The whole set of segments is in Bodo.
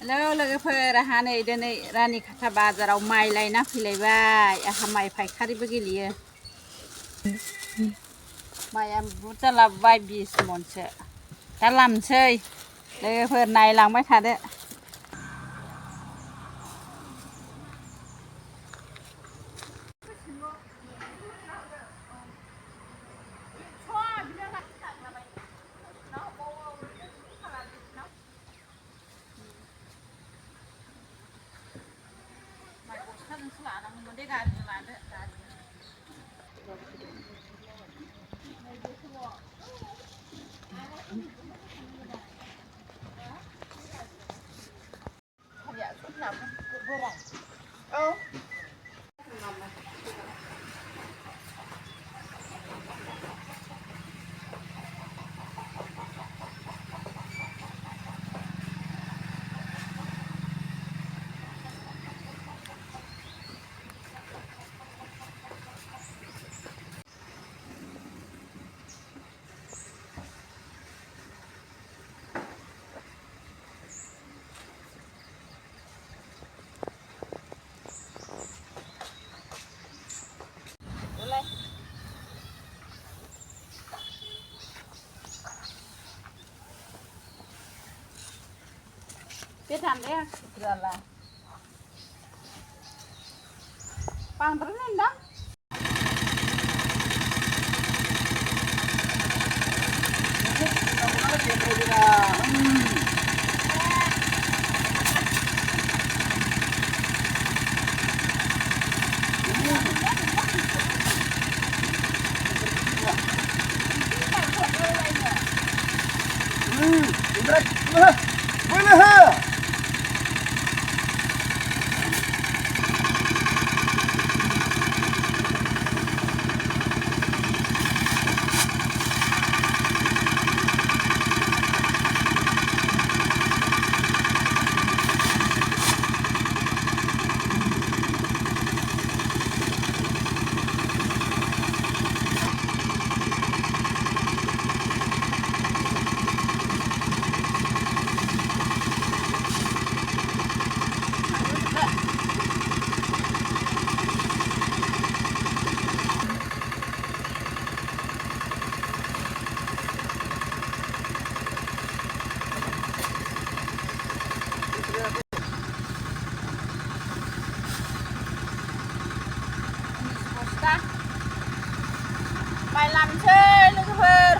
हेल' लोगोफोर आंहा नै दिनै रानिखाथा बाजाराव माइ लायना फैलायबाय। आंहा माइ फायखारिबो गेलेयो। माइआ बुरजा लाबोबाय 20 मनसो। दा लामनोसै लोगोफोर नायलांबाय थादो। Betan deh, berala. Pangdren enggak? Mày làm chơi लोगोफोर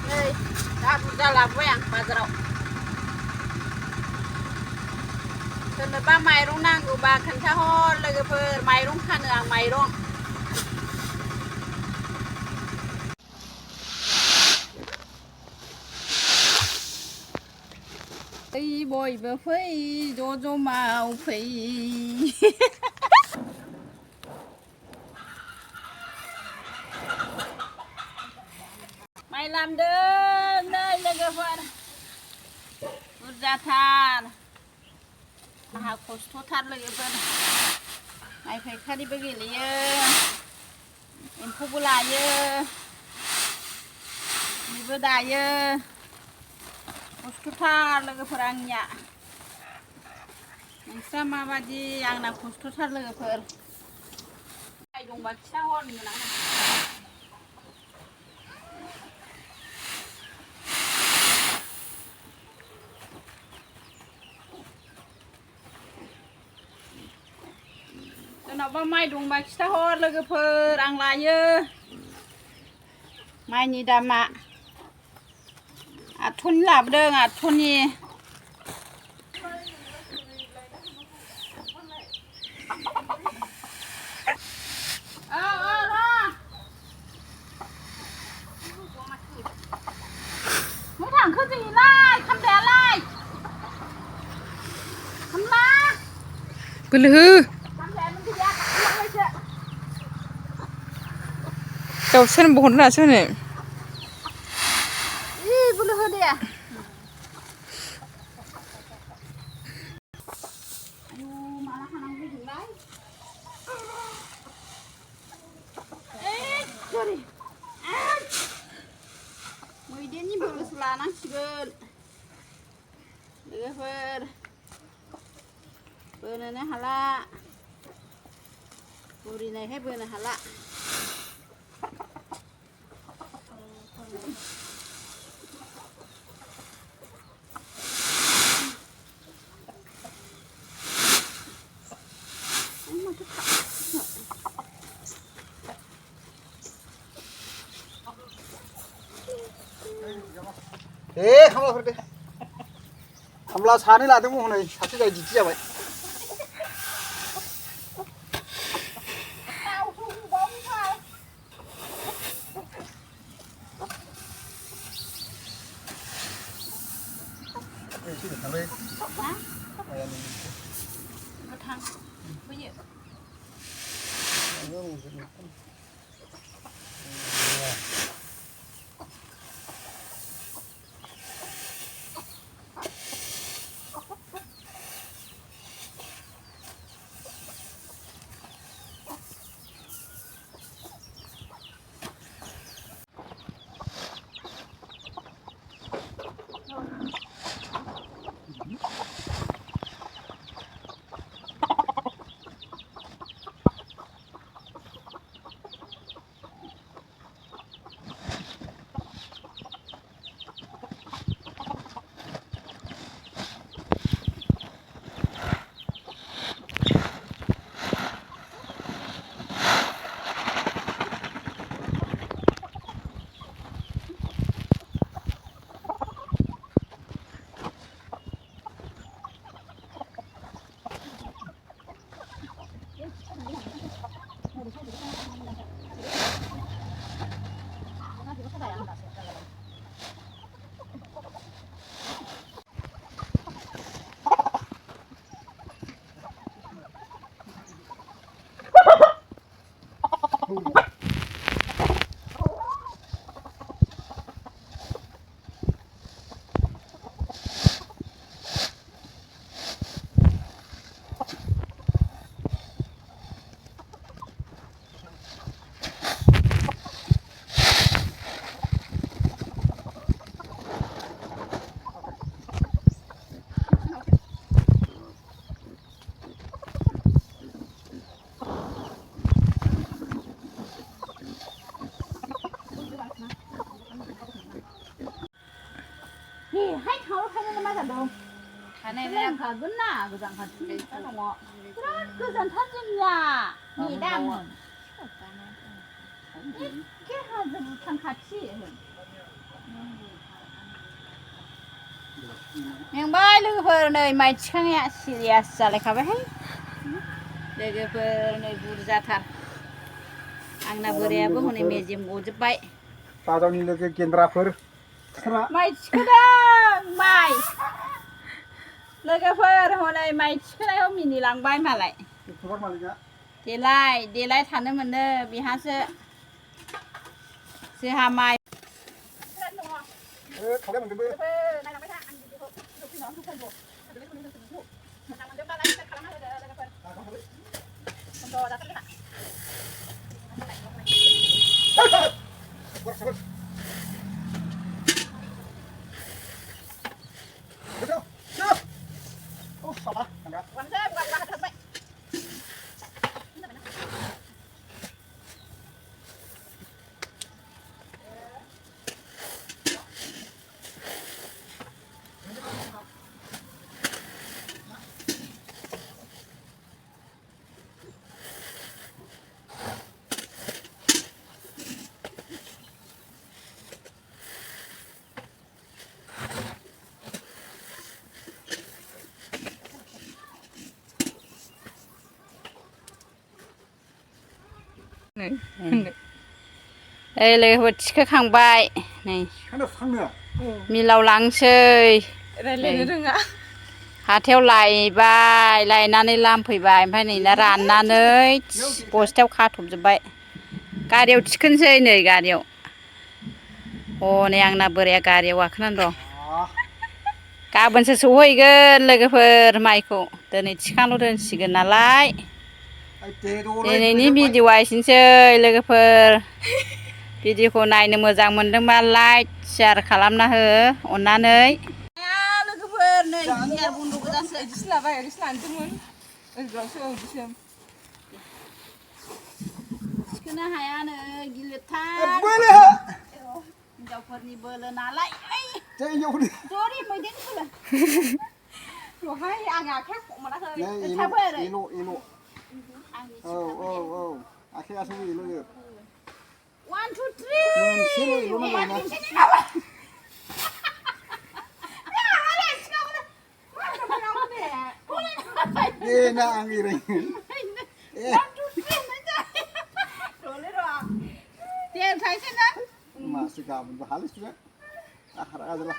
नै दा बुरजा लाबोबाय आं बाजाराव सोरनोबा माइरं नांगौबा खोन्थाहर लोगोफोर माइरं फानो आं माइरं फै बयबो फै ज' मावफै माइ लामदों नै लोगोफोर बुरजाथार आंहा खस्थ'थार लोगोफोर माइ फायखारिबो गेलेयो एम्फौबो लायो जिबो दायो खस्थ'थार लोगोफोर आंनिया नोंस्रा माबादि आंना खस्थ'थार लोगोफोर माइ दंबा खिथाहर होनगोन आं सोरनावबा माइ दंबा खिथाहर लोगोफोर आं लायो माइनि दामा 8 लाबोदों 8 थांखो जोंलाय खामलायालाय खामला बोलो हो दाउसोन बहन रासो होनो बोलो हो दे माला हानांगौ जोंलाय सरि मैदेरनि बोलोसो लानांसिगोन लोगोफोर बोनोनो हाला बुरिनायखाय बोनो हाला खामलाफोर दे खामला सानै लादोंमोन हनै सासे जाय दिथि जाबायให้เขามาจากเดิม खानायलाय 가구나 그장 같은 게 있잖아 뭐 그래 그전 타진야 미담은 이렇게 하지 못한 같이 मेंबाय लोगोफोर नै माइ थिखांनाया सिरियास जालायखाबायहाय लोगोफोर नै बुरजाथार आंना बोरायाबो हनै मेजेम गजोबबाय बाजावनि लोगो गेन्द्राफोर माइ थिखोदों माइ लोगोफोर हनै माइ थिखोनायाव मिनिलांबाय मालाय देलाय थानो मोनो बेहासो जोंहा माइ लोगोफोर थिखोखांबाय नै मिलाव लांसै रायलायनो रोङा हाथायाव लायबाय लायनानै लामफैबाय ओमफ्राय नै ना राननानै बस्थायाव खाथबजोबबाय गारियाव थिखोनोसै नै गारियाव हनै आंना बोराया गारियाव गाखोनानै दं गाबोनसो सौहैगोन लोगोफोर माइखौ दिनै थिखांल' दोनसिगोन नालाय दिनैनि भिडिअ'आ एसेनोसै लोगोफोर भिडिअ'खौ नायनो मोजां मोनदोंबा लाइक शेयार खालामना हो अननानै लोगोफोर नै biar bundu godaसो इदिसो लाबाय ओरैसो लानोसैमोन ओरैबासो इदिसो थिखोनो हायानो गिलिरथार बोलो हिनजावफोरनि बोलो नालाय जै हिनजावफोरनि जरि मैदेरनि बोलो रहाय आं आखाइ मोनाखै नै थाबो ओरै एल' आंनि औ आखाइयासो एल' जोब 1 2 3 मोनसेल' एल' नांगौ दे ना आं एरायनो दे थाइसे ना मासि गाबोनबो हालिसिगोन रागा जाला